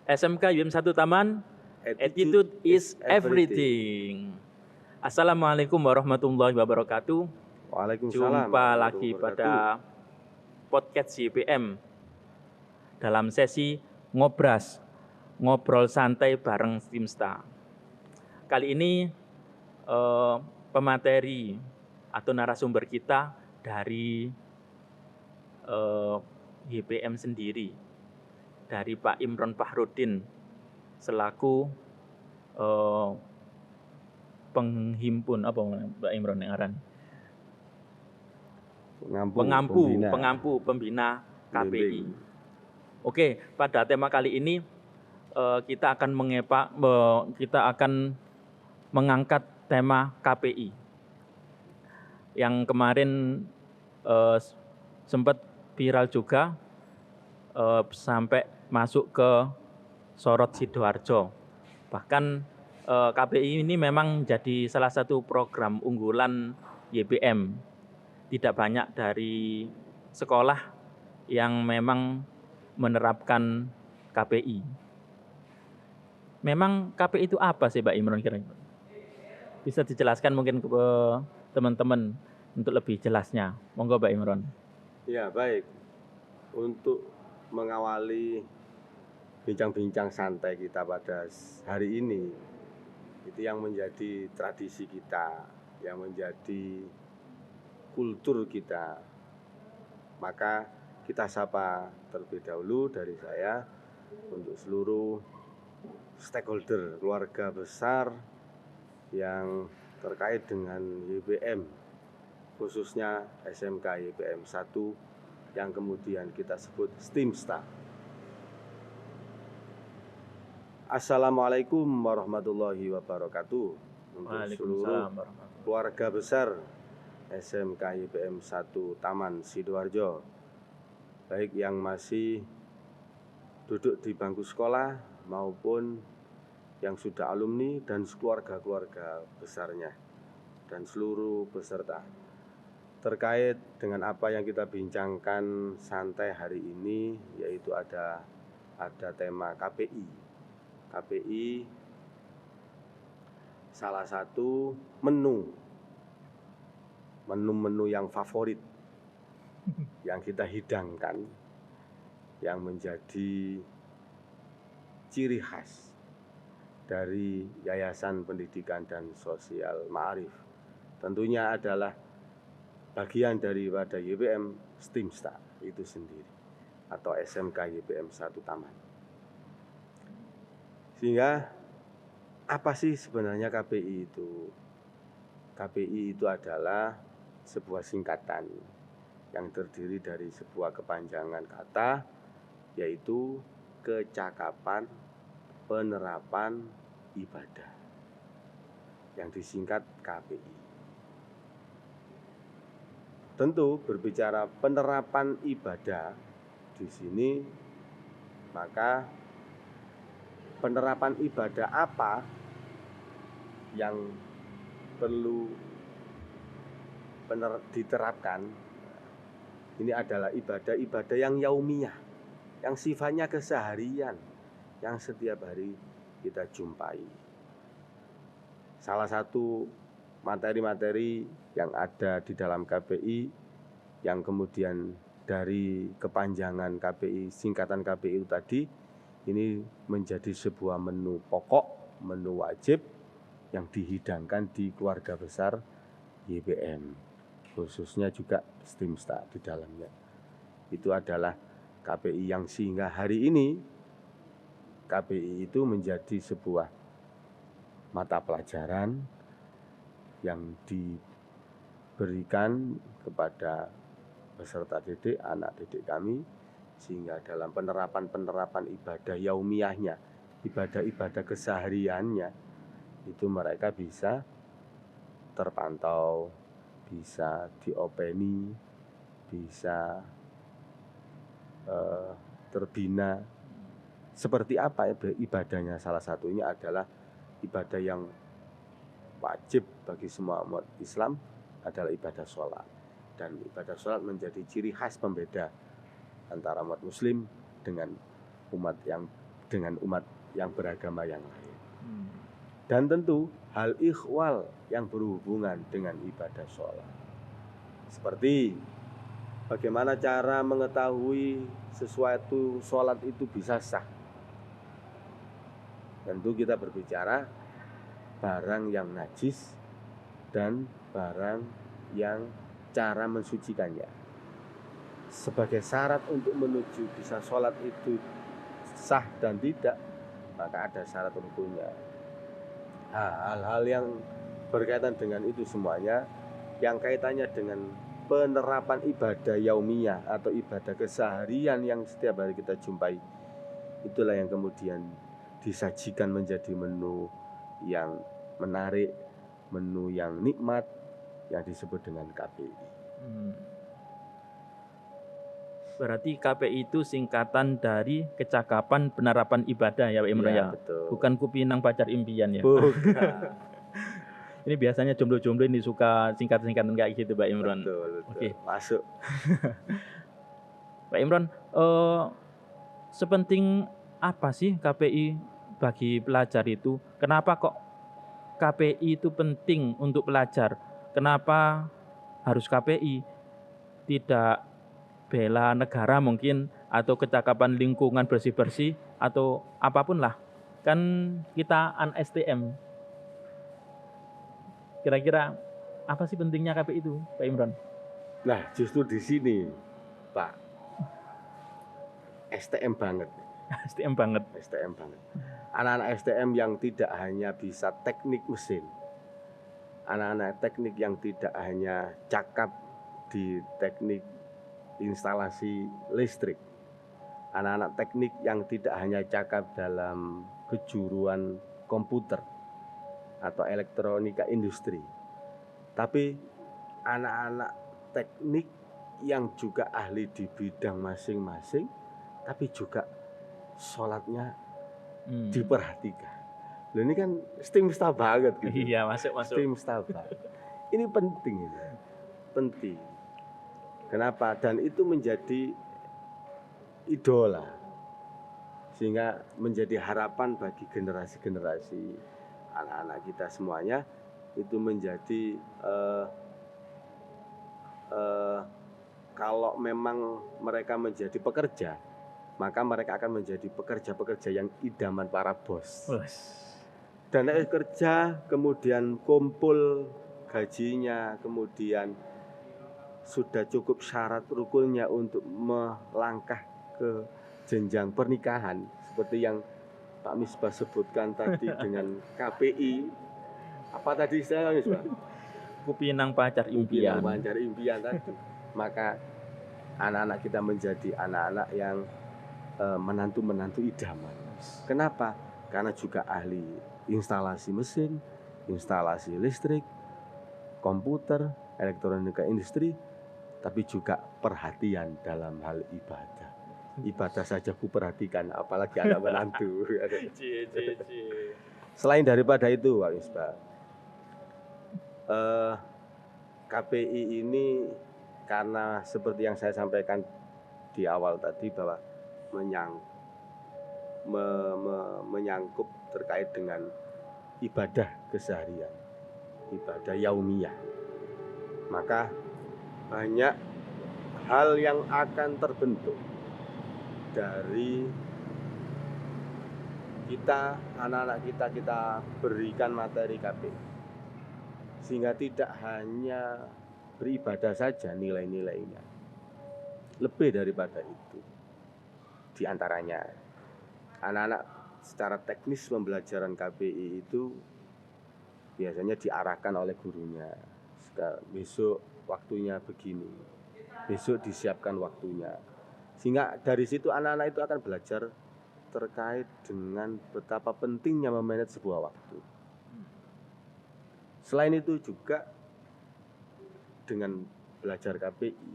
SMK UM 1 Taman, attitude is everything. Assalamualaikum warahmatullahi wabarakatuh. Waalaikumsalam. Jumpa lagi pada podcast YPM dalam sesi ngobras, ngobrol santai bareng Stimsta. Kali ini pemateri atau narasumber kita dari YPM sendiri, dari Pak Imron Fahrudin selaku penghimpun apa Pak Imron yang aran? Pengampu pembina KPI. Oke, pada tema kali ini kita akan mengangkat tema KPI yang kemarin sempat viral juga sampai masuk ke sorot Sidoarjo. Bahkan KPI ini memang jadi salah satu program unggulan YPM. Tidak banyak dari sekolah yang memang menerapkan KPI. Memang KPI itu apa sih Pak Imron kira-kira? Bisa dijelaskan mungkin ke teman-teman untuk lebih jelasnya. Monggo Pak Imron. Ya, baik. Untuk mengawali bincang-bincang santai kita pada hari ini, itu yang menjadi tradisi kita, yang menjadi kultur kita, maka kita sapa terlebih dahulu dari saya untuk seluruh stakeholder keluarga besar yang terkait dengan YPM, khususnya SMK YPM 1 yang kemudian kita sebut Stimsta. Assalamualaikum warahmatullahi wabarakatuh. Untuk seluruh keluarga besar SMK YPM 1 Taman Sidoarjo, baik yang masih duduk di bangku sekolah maupun yang sudah alumni dan keluarga-keluarga besarnya dan seluruh peserta. Terkait dengan apa yang kita bincangkan santai hari ini, yaitu ada tema KPI. KPI salah satu menu yang favorit yang kita hidangkan, yang menjadi ciri khas dari Yayasan Pendidikan dan Sosial Ma'arif. Tentunya adalah bagian daripada YPM Stimsta itu sendiri atau SMK YPM 1 Taman. Sehingga apa sih sebenarnya KPI itu? KPI itu adalah sebuah singkatan yang terdiri dari sebuah kepanjangan kata, yaitu kecakapan penerapan ibadah, yang disingkat KPI. Tentu berbicara penerapan ibadah di sini, maka penerapan ibadah apa yang perlu diterapkan? Ini adalah ibadah-ibadah yang yaumiyah, yang sifatnya keseharian, yang setiap hari kita jumpai. Salah satu materi-materi yang ada di dalam KPI, yang kemudian dari kepanjangan KPI, singkatan KPI tadi, ini menjadi sebuah menu pokok, menu wajib yang dihidangkan di keluarga besar YPM, khususnya juga Stimsta di dalamnya. Itu adalah KPI yang sehingga hari ini KPI itu menjadi sebuah mata pelajaran yang diberikan kepada peserta didik, anak didik kami, sehingga dalam penerapan ibadah yaumiyahnya, ibadah-ibadah kesehariannya, itu mereka bisa terpantau, bisa diopeni, bisa terbina. Seperti apa ibadahnya? Salah satunya adalah ibadah yang wajib bagi semua umat Islam adalah ibadah sholat. Dan ibadah sholat menjadi ciri khas pembeda antara umat Muslim dengan umat yang dengan umat yang beragama yang lain. Hmm. Dan tentu hal ikhwal yang berhubungan dengan ibadah sholat. Seperti bagaimana cara mengetahui sesuatu sholat itu bisa sah. Tentu kita berbicara barang yang najis dan barang yang cara mensucikannya. Sebagai syarat untuk menuju bisa sholat itu sah dan tidak, maka ada syarat rukunnya. Hal-hal yang berkaitan dengan itu semuanya, yang kaitannya dengan penerapan ibadah yaumiyah atau ibadah keseharian yang setiap hari kita jumpai, itulah yang kemudian disajikan menjadi menu yang menarik, menu yang nikmat, yang disebut dengan KPI. Berarti KPI itu singkatan dari kecakapan penerapan ibadah ya Pak Imron ya? Betul. Bukan kupinang pacar impian ya? Bukan. Ini biasanya jomblo-jomblo ini suka singkat-singkatan kayak gitu Pak Imron. Betul. Oke. Masuk. Pak Imron, sepenting apa sih KPI bagi pelajar itu? Kenapa kok KPI itu penting untuk pelajar? Kenapa harus KPI? Tidak bela negara mungkin, atau kecakapan lingkungan bersih-bersih, atau apapun lah. Kan kita STM. Kira-kira apa sih pentingnya KPI itu, Pak Imron? Nah, justru di sini, Pak, STM banget. STM banget. STM banget. Anak-anak STM yang tidak hanya bisa teknik mesin, anak-anak teknik yang tidak hanya cakap di teknik instalasi listrik, anak-anak teknik yang tidak hanya cakap dalam kejuruan komputer atau elektronika industri, tapi anak-anak teknik yang juga ahli di bidang masing-masing, tapi juga sholatnya diperhatikan. Loh, ini kan STIMSTA banget gitu. Iya, masuk. STIMSTA banget. Ini penting ini. Penting. Kenapa? Dan itu menjadi idola. Sehingga menjadi harapan bagi generasi-generasi anak-anak kita semuanya, itu menjadi kalau memang mereka menjadi pekerja, maka mereka akan menjadi pekerja-pekerja yang idaman para bos. Dan kerja, kemudian kumpul gajinya, kemudian sudah cukup syarat rukunnya untuk melangkah ke jenjang pernikahan, seperti yang Pak Misbah sebutkan tadi dengan KPI. Apa tadi istilahnya, Misbah? Kupinang pacar impian. Kupinang pacar impian tadi. Maka anak-anak kita menjadi anak-anak yang menantu-menantu idaman. Kenapa? Karena juga ahli instalasi mesin, instalasi listrik, komputer, elektronika industri, tapi juga perhatian dalam hal ibadah. Ibadah saja ku perhatikan, apalagi anak menantu. Selain daripada itu, Pak Misbah, KPI ini karena seperti yang saya sampaikan di awal tadi, bahwa menyangkut terkait dengan ibadah keseharian, ibadah yaumiyah, maka banyak hal yang akan terbentuk dari kita, anak-anak kita berikan materi KPI, sehingga tidak hanya beribadah saja nilai-nilainya, lebih daripada itu. Di antaranya anak-anak secara teknis pembelajaran KPI itu biasanya diarahkan oleh gurunya. Besok waktunya begini, besok disiapkan waktunya, sehingga dari situ anak-anak itu akan belajar terkait dengan betapa pentingnya memanage sebuah waktu. Selain itu juga dengan belajar KPI,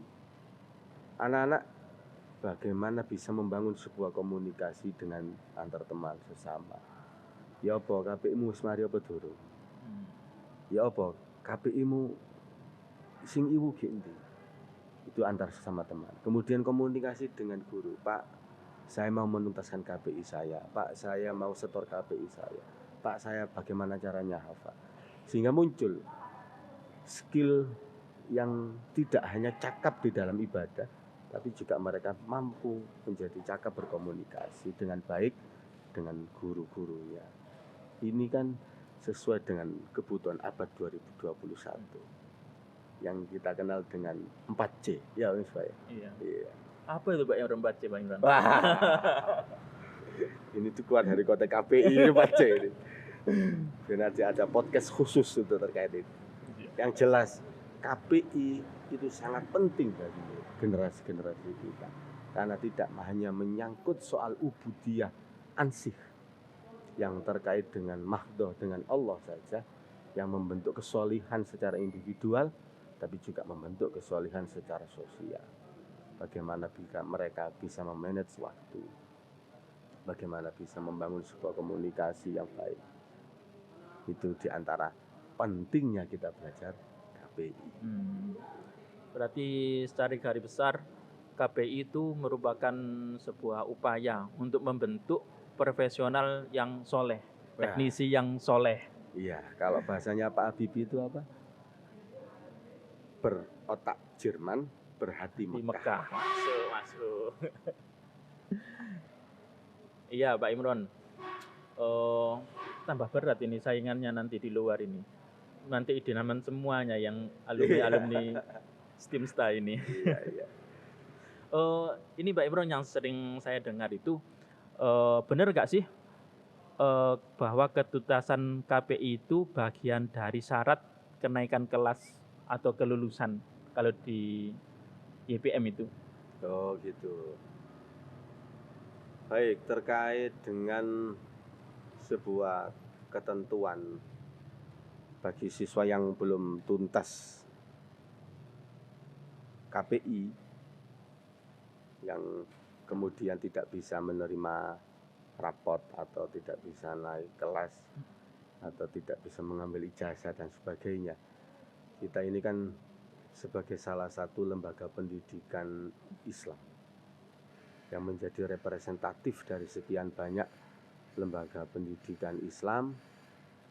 anak-anak bagaimana bisa membangun sebuah komunikasi dengan antar teman sesama. Ya apa KPI-mu wis mari apa durung? Ya apa KPI-mu sing iwu ki endi? Itu antar sesama teman. Kemudian komunikasi dengan guru, Pak, saya mau menuntaskan KPI saya, Pak saya mau setor KPI saya, Pak saya bagaimana caranya hafal. Sehingga muncul skill yang tidak hanya cakap di dalam ibadah, tapi juga mereka mampu menjadi cakap berkomunikasi dengan baik dengan guru-gurunya. Ini kan sesuai dengan kebutuhan abad 2021 yang kita kenal dengan 4C. Ya, Mas Pak. Iya. Iya. Apa itu Pak yang 4C, Pak Imran? Wah. Ini tuh keluar dari kota KPI ini 4C ini. Dan nanti ada podcast khusus itu terkait itu. Yang jelas KPI itu sangat penting bagi generasi-generasi kita. Karena tidak hanya menyangkut soal ubudiyah ansih yang terkait dengan mahdoh dengan Allah saja, yang membentuk kesolihan secara individual, tapi juga membentuk kesolihan secara sosial. Bagaimana mereka bisa memanage waktu, bagaimana bisa membangun sebuah komunikasi yang baik. Itu diantara pentingnya kita belajar KPI. Berarti secara garis besar KPI itu merupakan sebuah upaya untuk membentuk profesional yang soleh, teknisi yang soleh. Iya, kalau bahasanya Pak Habibie itu apa? Berotak Jerman, berhati Di Mekah. Mekah. Masuk. Iya, Pak Imron. Tambah berat ini saingannya nanti di luar ini. Nanti idaman semuanya yang alumni STIMSTA ini. Iya. Ini Pak Imron yang sering saya dengar itu, benar nggak sih bahwa ketuntasan KPI itu bagian dari syarat kenaikan kelas atau kelulusan kalau di YPM itu? Oh gitu. Baik, terkait dengan sebuah ketentuan bagi siswa yang belum tuntas KPI, yang kemudian tidak bisa menerima rapot atau tidak bisa naik kelas atau tidak bisa mengambil ijazah dan sebagainya. Kita ini kan sebagai salah satu lembaga pendidikan Islam yang menjadi representatif dari sekian banyak lembaga pendidikan Islam,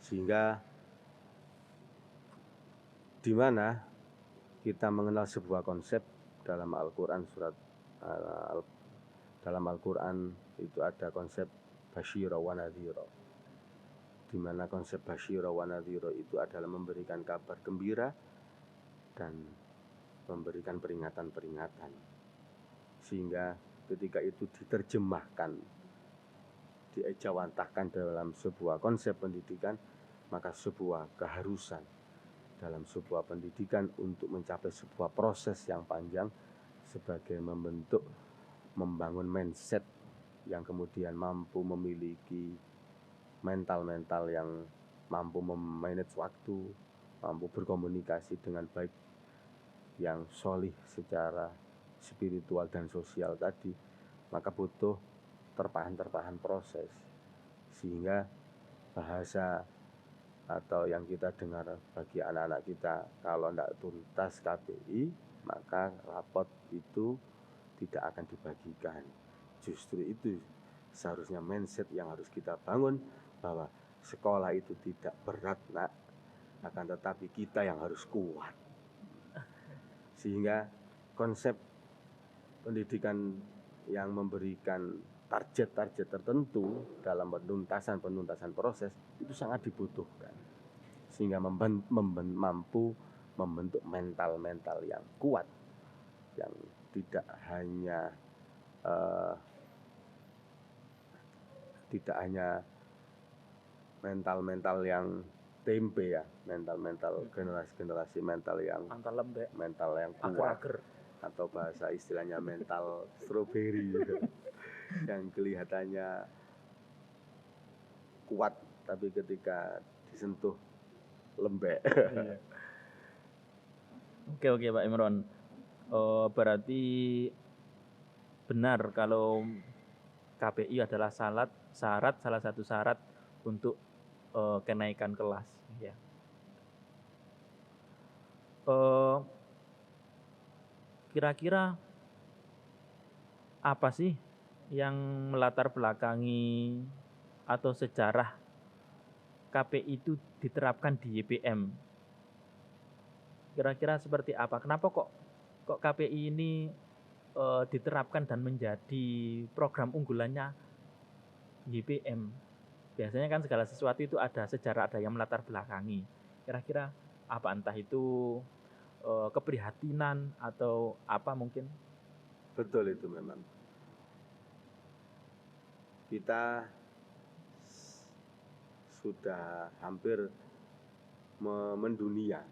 sehingga di mana kita mengenal sebuah konsep dalam Al-Quran dalam Al-Quran itu ada konsep basyira wa nadhira, di mana konsep basyira wa nadhira itu adalah memberikan kabar gembira dan memberikan peringatan-peringatan, sehingga ketika itu diterjemahkan, diejawantahkan dalam sebuah konsep pendidikan, maka sebuah keharusan dalam sebuah pendidikan untuk mencapai sebuah proses yang panjang sebagai membangun mindset yang kemudian mampu memiliki mental yang mampu memanage waktu, mampu berkomunikasi dengan baik, yang solih secara spiritual dan sosial tadi, maka butuh terpahan proses, sehingga bahasa atau yang kita dengar bagi anak-anak kita, kalau tidak tuntas KPI maka rapot itu tidak akan dibagikan. Justru itu seharusnya mindset yang harus kita bangun, bahwa sekolah itu tidak berat nak, akan tetapi kita yang harus kuat. Sehingga konsep pendidikan yang memberikan target-target tertentu dalam penuntasan proses itu sangat dibutuhkan, sehingga mampu membentuk mental yang kuat, yang tidak hanya mental yang tempe ya, mental generasi mental yang lembek, mental yang kuat, agar-agar, atau bahasa istilahnya mental stroberi yang kelihatannya kuat tapi ketika disentuh lembek. Oke Pak Imron, berarti benar kalau KPI adalah salah satu syarat untuk kenaikan kelas, ya. Kira-kira apa sih yang melatar belakangi atau sejarah KPI itu diterapkan di YPM? Kira-kira seperti apa? Kenapa kok KPI ini diterapkan dan menjadi program unggulannya YPM? Biasanya kan segala sesuatu itu ada sejarah, ada yang melatar belakangi. Kira-kira apa, entah itu keprihatinan atau apa mungkin? Betul itu memang. Kita sudah hampir mendunia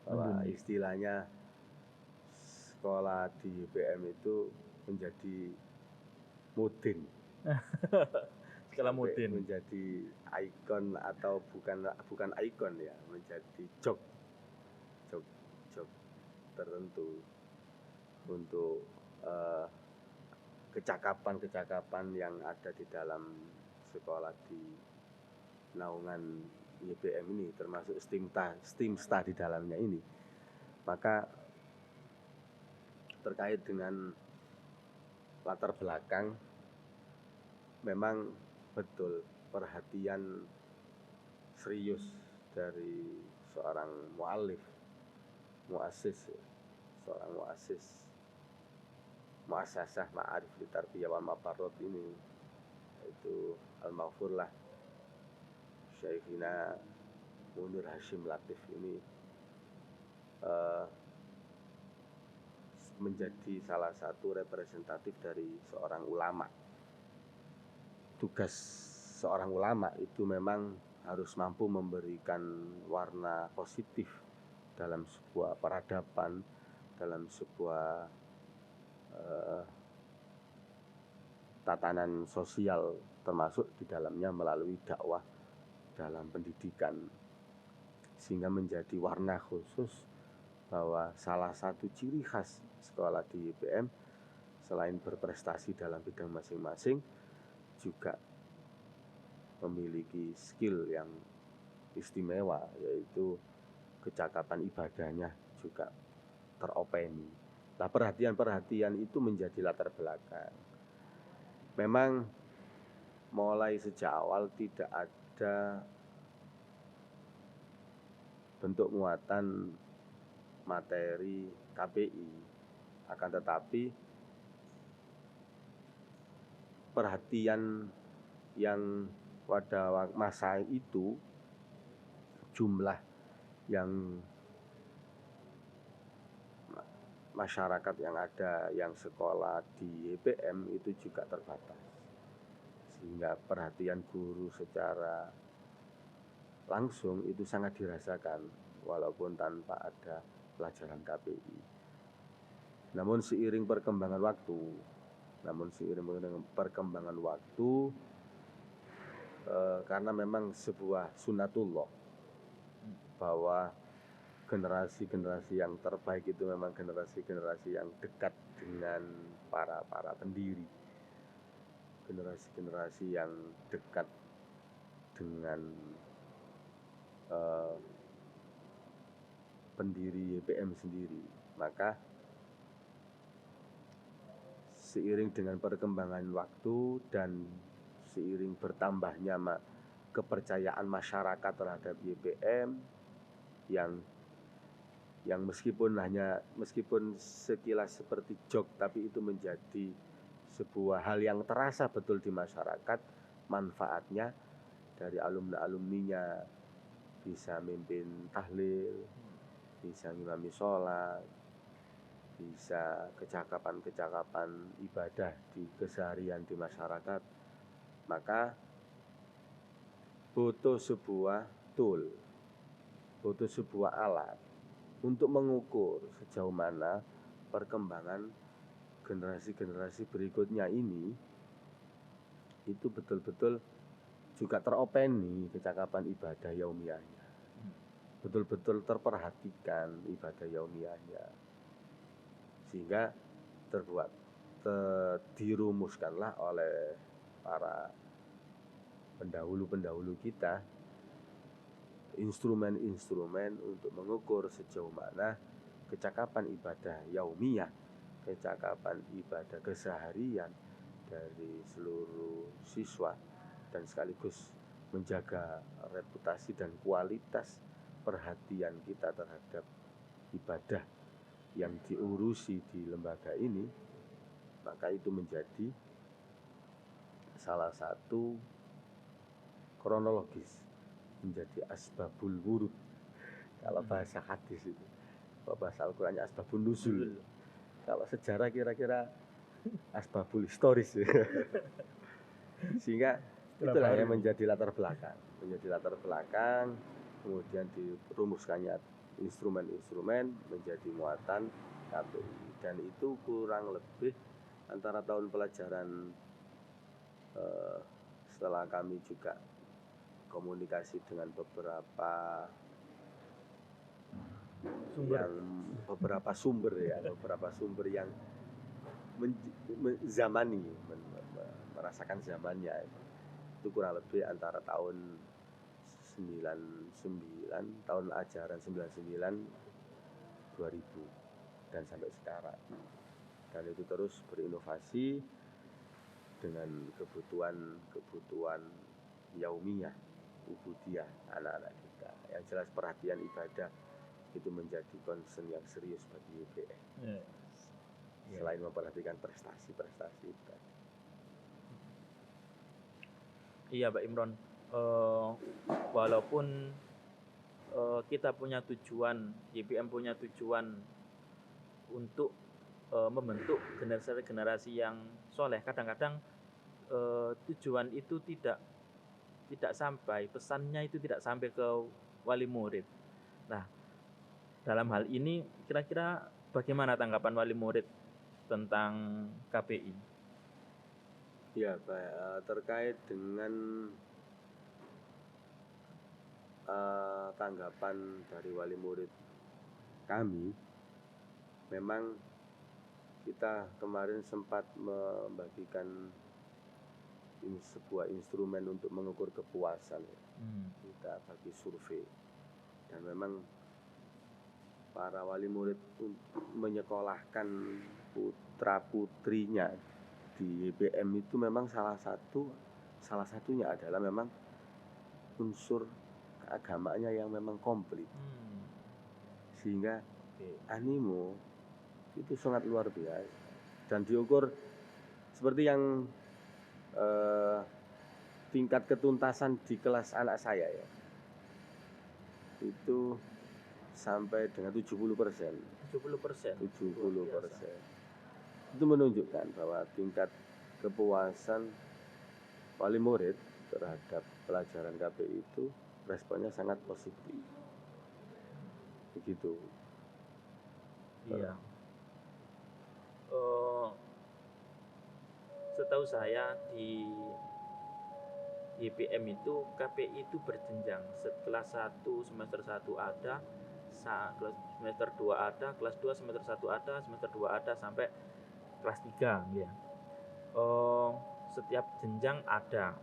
bahwa istilahnya sekolah di YPM itu menjadi mudin. Sekolah mudin. Menjadi ikon atau bukan ikon ya, menjadi jok tertentu untuk kecakapan yang ada di dalam sekolah di naungan YPM ini, termasuk STIMSTA di dalamnya ini. Maka terkait dengan latar belakang, memang betul perhatian serius dari seorang seorang muassasah Ma'arif li Tarbiyah wal Mabarrot ini, yaitu Al-Maghfurlah Syekhina Munir Hashim Latif ini menjadi salah satu representatif dari seorang ulama. Tugas seorang ulama itu memang harus mampu memberikan warna positif dalam sebuah peradaban, dalam sebuah tatanan sosial, termasuk di dalamnya melalui dakwah dalam pendidikan, sehingga menjadi warna khusus bahwa salah satu ciri khas sekolah di YPM selain berprestasi dalam bidang masing-masing, juga memiliki skill yang istimewa, yaitu kecakapan ibadahnya juga teropeni. Nah, perhatian itu menjadi latar belakang. Memang mulai sejak awal tidak ada bentuk muatan materi KPI, akan tetapi perhatian yang pada masa itu, jumlah yang masyarakat yang ada yang sekolah di YPM itu juga terbatas, sehingga perhatian guru secara langsung itu sangat dirasakan walaupun tanpa ada pelajaran KPI. Namun seiring perkembangan waktu, karena memang sebuah sunatullah bahwa generasi-generasi yang terbaik itu memang generasi-generasi yang dekat dengan para pendiri, generasi-generasi yang dekat dengan pendiri YPM sendiri. Maka seiring dengan perkembangan waktu dan seiring bertambahnya kepercayaan masyarakat terhadap YPM yang meskipun sekilas seperti jok, tapi itu menjadi sebuah hal yang terasa betul di masyarakat, manfaatnya dari alumni-alumninya bisa mimpin tahlil, bisa ngimami sholat, bisa kecakapan ibadah di keseharian di masyarakat. Maka butuh sebuah tool, butuh sebuah alat untuk mengukur sejauh mana perkembangan generasi-generasi berikutnya ini itu betul-betul juga teropeni kecakapan ibadah yaumiyahnya, betul-betul terperhatikan ibadah yaumiyahnya, sehingga dirumuskanlah oleh para pendahulu kita instrumen-instrumen untuk mengukur sejauh mana kecakapan ibadah yaumiyah, kecakapan ibadah keseharian dari seluruh siswa dan sekaligus menjaga reputasi dan kualitas perhatian kita terhadap ibadah yang diurusi di lembaga ini, maka itu menjadi salah satu kronologis, menjadi asbabul wurud. Kalau bahasa hadis itu, kalau bahasa Al-Qur'annya asbabun nuzul. Kalau sejarah kira-kira asbabul historis. Sehingga itulah yang menjadi latar belakang, kemudian dirumuskannya instrumen-instrumen menjadi muatan KPI, dan itu kurang lebih antara tahun pelajaran setelah kami juga komunikasi dengan beberapa sumber yang merasakan zamannya, itu kurang lebih antara tahun 99, tahun ajaran 99 2000 dan sampai sekarang, dan itu terus berinovasi dengan kebutuhan yaumiyah, ubudiyah anak-anak kita. Yang jelas perhatian ibadah itu menjadi concern yang serius bagi YPM. Selain memperhatikan prestasi-prestasi itu. Iya, Pak Imron. Walaupun kita punya tujuan, YPM punya tujuan untuk membentuk generasi yang soleh, kadang-kadang tujuan itu tidak sampai, pesannya itu tidak sampai ke wali murid. Nah, dalam hal ini kira-kira bagaimana tanggapan wali murid tentang KPI? Ya, Pak, terkait dengan tanggapan dari wali murid kami, memang kita kemarin sempat membagikan sebuah instrumen untuk mengukur kepuasan. Kita bagi survei, dan memang para wali murid menyekolahkan putra putrinya di YPM itu memang salah satunya adalah memang unsur keagamaannya yang memang komplit, sehingga animo itu sangat luar biasa, dan diukur seperti yang tingkat ketuntasan di kelas anak saya ya, itu sampai dengan 70%. 70%. Itu menunjukkan bahwa tingkat kepuasan wali murid terhadap pelajaran KPI itu responnya sangat positif. Begitu. Iya. Setahu saya di YPM itu KPI itu berjenjang. Kelas 1 semester 1 ada, semester 2 ada, kelas 2 semester 1 ada, semester 2 ada, sampai kelas 3 ya. Setiap jenjang ada.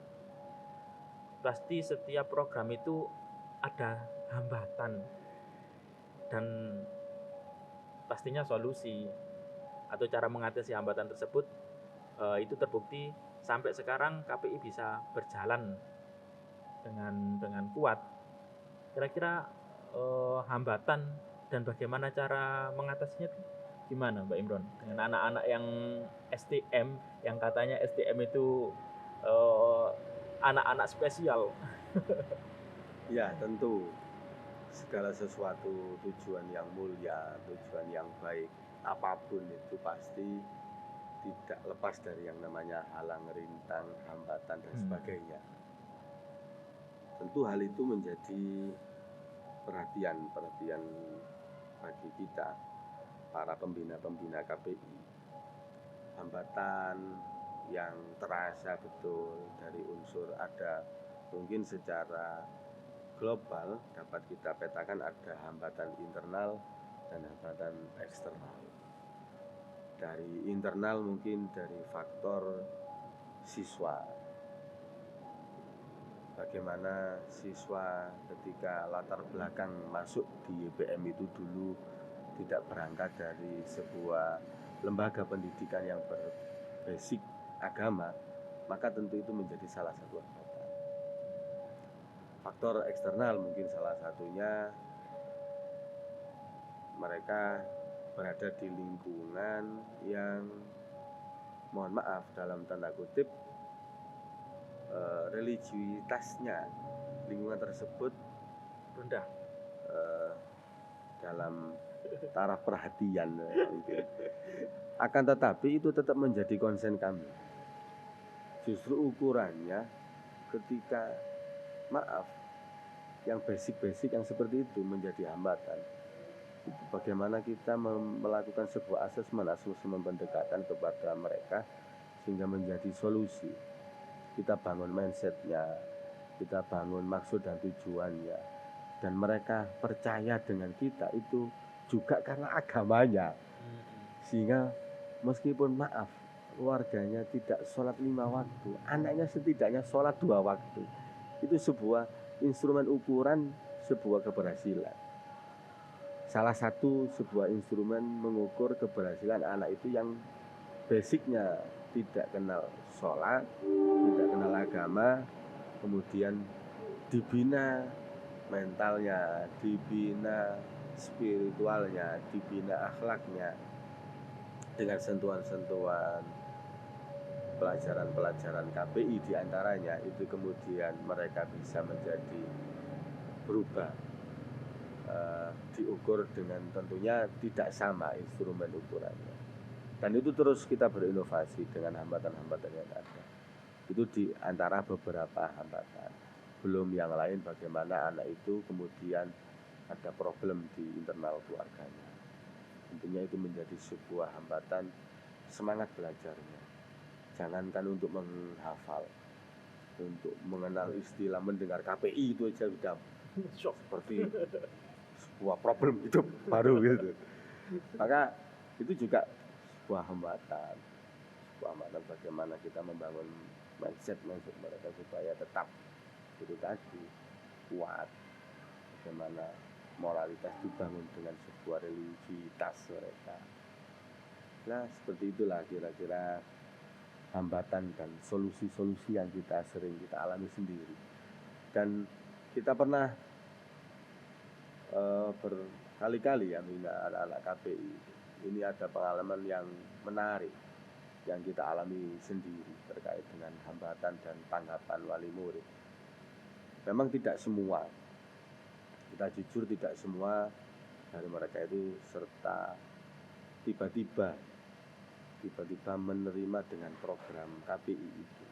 Pasti setiap program itu ada hambatan dan pastinya solusi atau cara mengatasi hambatan tersebut. Itu terbukti sampai sekarang KPI bisa berjalan dengan kuat. Kira-kira hambatan dan bagaimana cara mengatasinya gimana, Mbak Imron, dengan anak-anak yang STM, yang katanya STM itu anak-anak spesial? Ya, tentu segala sesuatu tujuan yang mulia, tujuan yang baik, apapun itu pasti tidak lepas dari yang namanya halang rintang, hambatan dan sebagainya. Tentu hal itu menjadi perhatian bagi kita, para pembina KPI. Hambatan yang terasa betul dari unsur ada, mungkin secara global dapat kita petakan ada hambatan internal dan hambatan eksternal. Dari internal mungkin dari faktor siswa, bagaimana siswa ketika latar belakang masuk di YPM itu dulu tidak berangkat dari sebuah lembaga pendidikan yang berbasic agama, maka tentu itu menjadi salah satu hambatan. Faktor eksternal mungkin salah satunya mereka berada di lingkungan yang, mohon maaf dalam tanda kutip, religiusitasnya lingkungan tersebut rendah. Dalam taraf perhatian mungkin. Akan tetapi itu tetap menjadi konsen kami. Justru ukurannya ketika, maaf, yang basic-basic yang seperti itu menjadi hambatan, itu bagaimana kita melakukan sebuah asesmen pendekatan kepada mereka sehingga menjadi solusi. Kita bangun mindsetnya, kita bangun maksud dan tujuannya, dan mereka percaya dengan kita itu juga karena agamanya. Sehingga meskipun, maaf, keluarganya tidak sholat 5 waktu, anaknya setidaknya sholat 2 waktu. Itu sebuah instrumen ukuran sebuah keberhasilan. Salah satu sebuah instrumen mengukur keberhasilan anak itu yang basicnya tidak kenal sholat, tidak kenal agama, kemudian dibina mentalnya, dibina spiritualnya, dibina akhlaknya dengan sentuhan-sentuhan pelajaran-pelajaran KPI diantaranya, itu kemudian mereka bisa menjadi berubah, diukur dengan tentunya tidak sama instrumen ukurannya, dan itu terus kita berinovasi dengan hambatan-hambatan yang ada. Itu di antara beberapa hambatan. Belum yang lain bagaimana anak itu kemudian ada problem di internal keluarganya. Tentunya itu menjadi sebuah hambatan semangat belajarnya. Jangankan untuk menghafal, untuk mengenal istilah, mendengar KPI itu aja sudah seperti sebuah problem hidup baru gitu. Maka itu juga sebuah hambatan bagaimana kita membangun mindset mereka supaya tetap itu tadi kuat, bagaimana moralitas dibangun dengan sebuah religiusitas mereka. Nah, seperti itulah kira-kira hambatan dan solusi-solusi yang sering kita alami sendiri. Dan kita pernah berkali-kali ya membina anak-anak KPI. Ini ada pengalaman yang menarik yang kita alami sendiri terkait dengan hambatan dan tanggapan wali murid. Memang tidak semua, kita jujur tidak semua dari mereka itu serta tiba-tiba menerima dengan program KPI itu.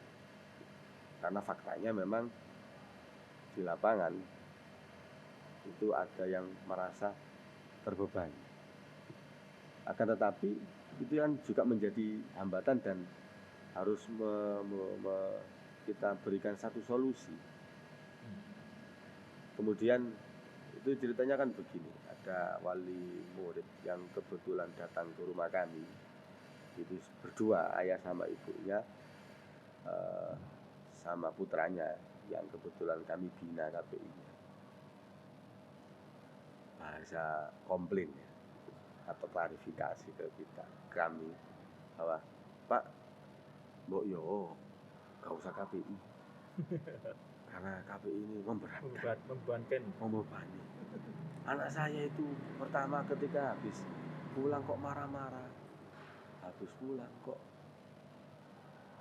Karena faktanya memang di lapangan itu ada yang merasa terbebani. Akan tetapi itu kan juga menjadi hambatan dan harus kita berikan satu solusi. Kemudian itu ceritanya kan begini, ada wali murid yang kebetulan datang ke rumah kami, itu berdua, ayah sama ibunya, sama putranya yang kebetulan kami bina KPI-nya. Bahasa komplain ya, atau klarifikasi ke kami bahwa, Pak, mbok yo gak usah KPI karena KPI ini membebani. Anak saya itu pertama ketika habis pulang kok marah-marah, habis pulang kok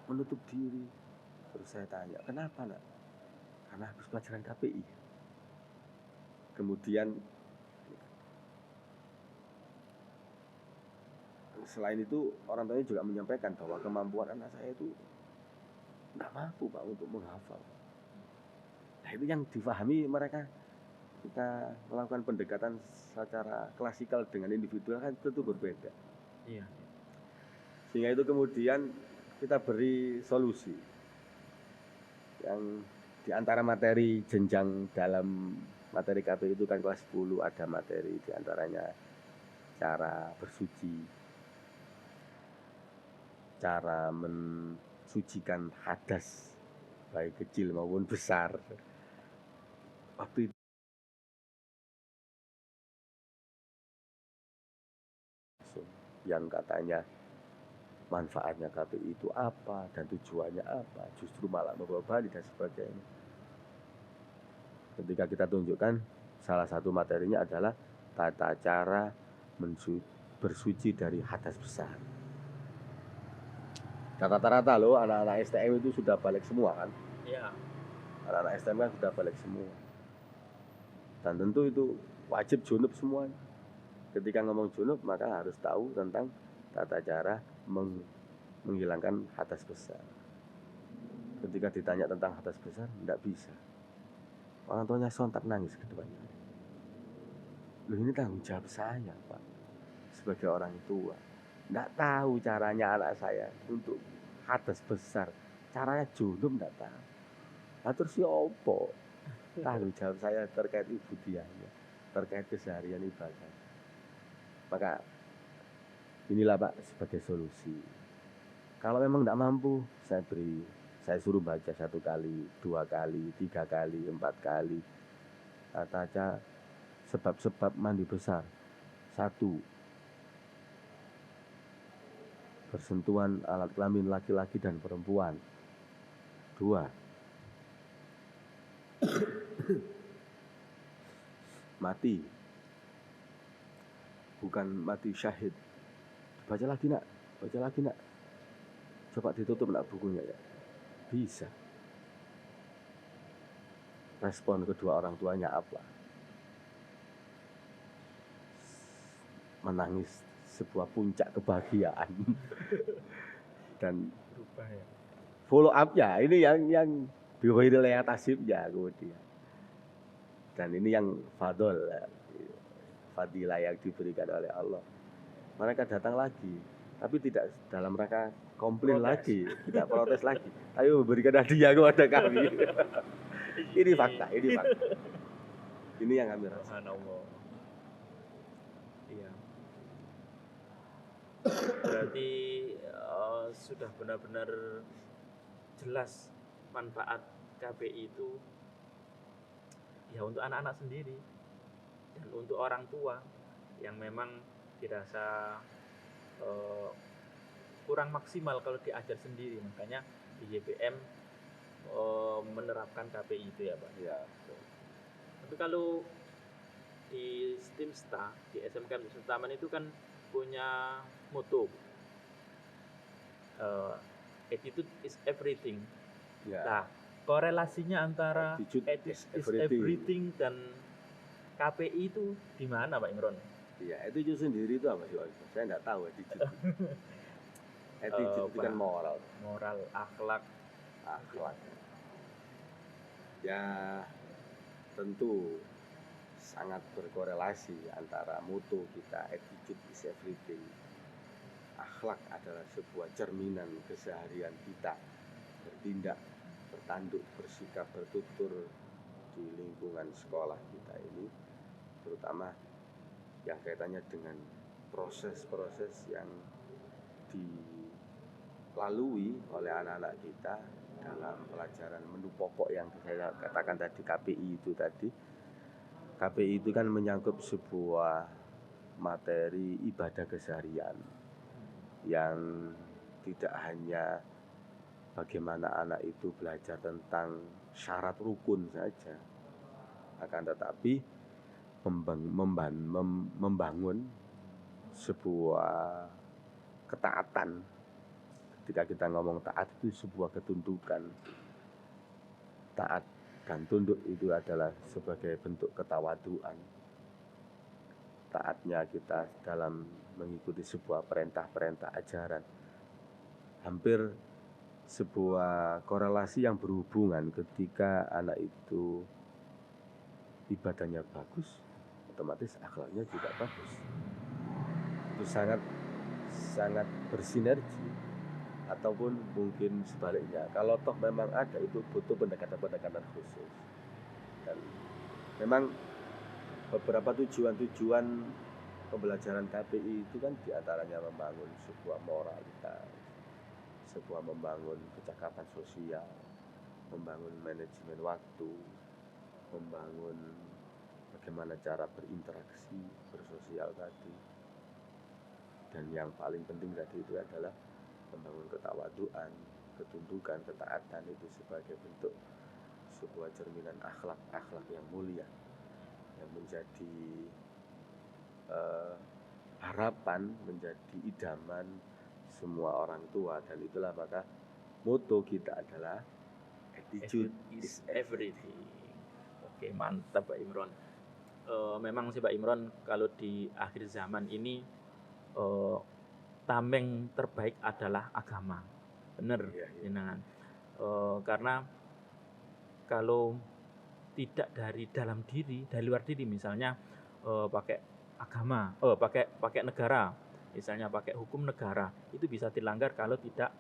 menutup diri. Terus saya tanya, kenapa nak? Karena habis pelajaran KPI. Kemudian selain itu orang tuanya juga menyampaikan bahwa kemampuan anak saya itu tidak mampu Pak untuk menghafal. Nah, itu yang difahami mereka. Kita melakukan pendekatan secara klasikal dengan individual kan tentu berbeda. Iya. Sehingga itu kemudian kita beri solusi yang diantara materi jenjang dalam materi KPI itu kan kelas 10 ada materi diantaranya cara bersuci, cara mensucikan hadas baik kecil maupun besar. Waktu itu yang katanya manfaatnya KPI itu apa dan tujuannya apa, justru malah membebani dan sebagainya. Ketika kita tunjukkan salah satu materinya adalah tata cara bersuci dari hadas besar. Dan rata-rata loh anak-anak STM itu sudah balik semua kan? Iya. Anak-anak STM kan sudah balik semua. Dan tentu itu wajib junub semuanya. Ketika ngomong junub maka harus tahu tentang tata cara menghilangkan hadas besar. Ketika ditanya tentang hadas besar, tidak bisa. Orang tuanya sontak nangis keduanya. Loh, ini tanggung jawab saya, Pak, sebagai orang tua. Tidak tahu caranya anak saya untuk hadas besar. Caranya junub tidak tahu. Nah, terus ya opo? Tanggung jawab saya terkait ibudiahnya, terkait keseharian ibadah. Maka inilah Pak sebagai solusi. Kalau memang tidak mampu, saya suruh baca 1 kali, 2 kali, 3 kali, 4 kali. Tata sebab-sebab mandi besar. 1, bersentuhan alat kelamin laki-laki dan perempuan. 2, mati, bukan mati syahid. Baca lagi nak, coba ditutup nak bukunya ya. Bisa. Respon kedua orang tuanya apa? Menangis sebuah puncak kebahagiaan. Dan Berubah ya. follow up-nya ini yang biwiril tasibnya kemudian. Dan ini yang fadilah yang diberikan oleh Allah. Mereka datang lagi, tapi tidak dalam rangka komplain lagi, tidak protes lagi. Ayo berikan hadiah kepada kami. Ini fakta. Ini yang kami rasakan. Subhanallah. Iya. Berarti sudah benar-benar jelas manfaat KPI itu ya untuk anak-anak sendiri dan untuk orang tua yang memang dirasa kurang maksimal kalau diajar sendiri. Makanya di YPM menerapkan KPI itu ya Pak. Ya. Tapi kalau di STIMSTA, di SMK Nusantara Taman itu kan punya moto attitude is everything. Ya. Nah, korelasinya antara attitude is everything dan KPI itu di mana Pak Imron? Iya, attitude sendiri itu apa sih? Saya nggak tahu attitude. Attitude itu kan moral, akhlak. Ya, tentu sangat berkorelasi antara mutu kita, attitude is everything. Akhlak adalah sebuah cerminan keseharian kita, bertindak, bertanduk, bersikap, bertutur di lingkungan sekolah kita ini, terutama yang kaitannya dengan proses-proses yang dilalui oleh anak-anak kita dalam pelajaran menu pokok yang saya katakan tadi, KPI itu tadi. KPI itu kan menyangkut sebuah materi ibadah keseharian yang tidak hanya bagaimana anak itu belajar tentang syarat rukun saja, akan tetapi membangun sebuah ketaatan. Ketika kita ngomong taat itu sebuah ketundukan. Taat dan tunduk itu adalah sebagai bentuk ketawaduan. Taatnya kita dalam mengikuti sebuah perintah-perintah ajaran. Hampir sebuah korelasi yang berhubungan. Ketika anak itu ibadahnya bagus, otomatis akhlaknya juga bagus. Itu sangat bersinergi. Ataupun mungkin sebaliknya, kalau toh memang ada, itu butuh pendekatan-pendekatan khusus. Dan memang beberapa tujuan pembelajaran KPI itu kan diantaranya membangun sebuah moralitas, sebuah membangun kecakapan sosial, membangun manajemen waktu, membangun bagaimana cara berinteraksi, bersosial tadi. Dan yang paling penting tadi itu adalah membangun ketawaduan, ketundukan, ketaatan itu sebagai bentuk sebuah cerminan akhlak yang mulia, yang menjadi harapan, menjadi idaman semua orang tua. Dan itulah maka moto kita adalah attitude is everything. Oke, mantap Pak Imron. Memang sih Pak Imron, kalau di akhir zaman ini tameng terbaik adalah agama. Bener, jenengan. Karena kalau tidak dari dalam diri, dari luar diri, misalnya pakai agama, pakai negara, misalnya pakai hukum negara, itu bisa dilanggar kalau tidak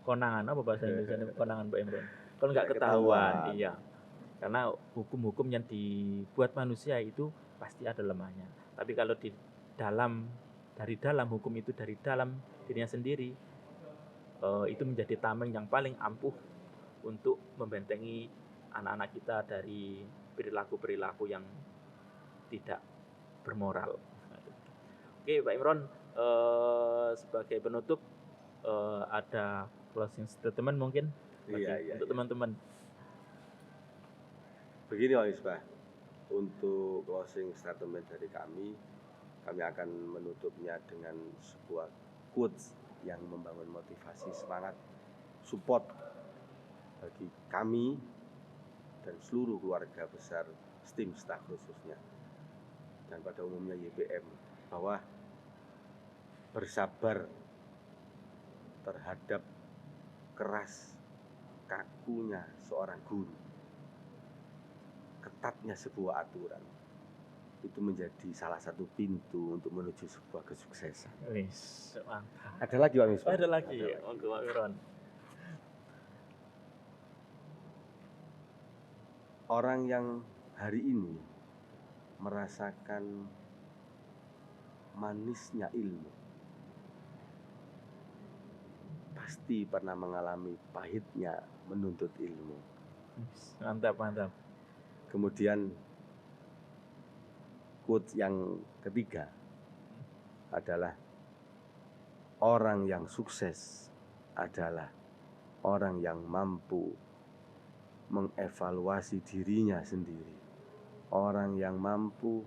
konangan, apa bahasa Indonesia konangan Pak Imron? Kalau nggak ketahuan, iya. Karena hukum-hukum yang dibuat manusia itu pasti ada lemahnya. Tapi kalau dari dalam hukum itu, dari dalam dirinya sendiri, itu menjadi tameng yang paling ampuh untuk membentengi anak-anak kita dari perilaku-perilaku yang tidak bermoral. Oke Pak Imron, sebagai penutup ada closing statement mungkin untuk teman-teman. Begini Pak Misbah, untuk closing statement dari kami akan menutupnya dengan sebuah quotes yang membangun motivasi, semangat, support bagi kami dan seluruh keluarga besar STIM Staff khususnya, dan pada umumnya YPM, bahwa bersabar terhadap keras kakunya seorang guru, ketatnya sebuah aturan, itu menjadi salah satu pintu untuk menuju sebuah kesuksesan. Ada lagi Pak Misbah? Ada lagi. Untuk Pak Imron. Orang yang hari ini merasakan manisnya ilmu pasti pernah mengalami pahitnya menuntut ilmu. Mantap. Kemudian quote yang ketiga adalah orang yang sukses adalah orang yang mampu mengevaluasi dirinya sendiri, orang yang mampu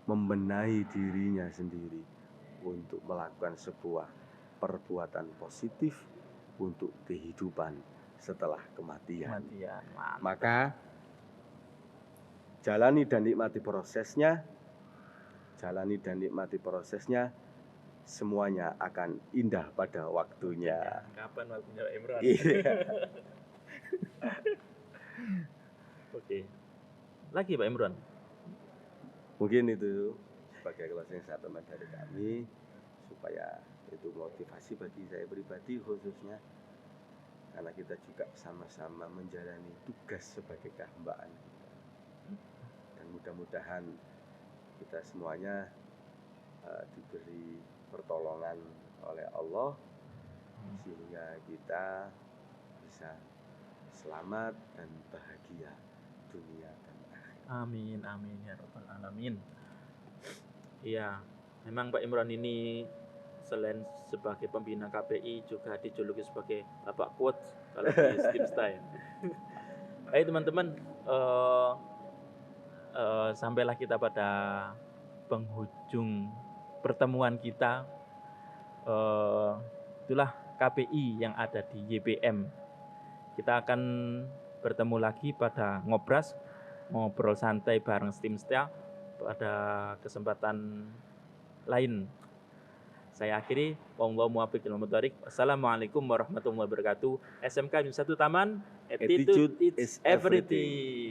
membenahi dirinya sendiri untuk melakukan sebuah perbuatan positif untuk kehidupan setelah kematian. Maka jalani dan nikmati prosesnya, semuanya akan indah pada waktunya. Kapan waktunya Pak Imron? Oke. Lagi Pak Imron? Mungkin itu sebagai closing statement dari kami, supaya itu motivasi bagi saya pribadi khususnya, karena kita juga sama-sama menjalani tugas sebagai kehambaan kita. Dan mudah-mudahan kita semuanya diberi pertolongan oleh Allah sehingga kita bisa selamat dan bahagia dunia dan akhirat. Amin ya rabbal alamin. Iya, memang Pak Imron ini selain sebagai pembina KPI juga dijuluki sebagai Bapak Quotes kalau di STIM Style. Baik teman-teman, sampailah kita pada penghujung pertemuan kita. Itulah KPI yang ada di YPM. Kita akan bertemu lagi pada ngobrol santai bareng STIM Style pada kesempatan lain. Saya akhiri, wallahu muwaffiq wal muthariq. Assalamualaikum warahmatullahi wabarakatuh. SMK 1 Taman, attitude is everything.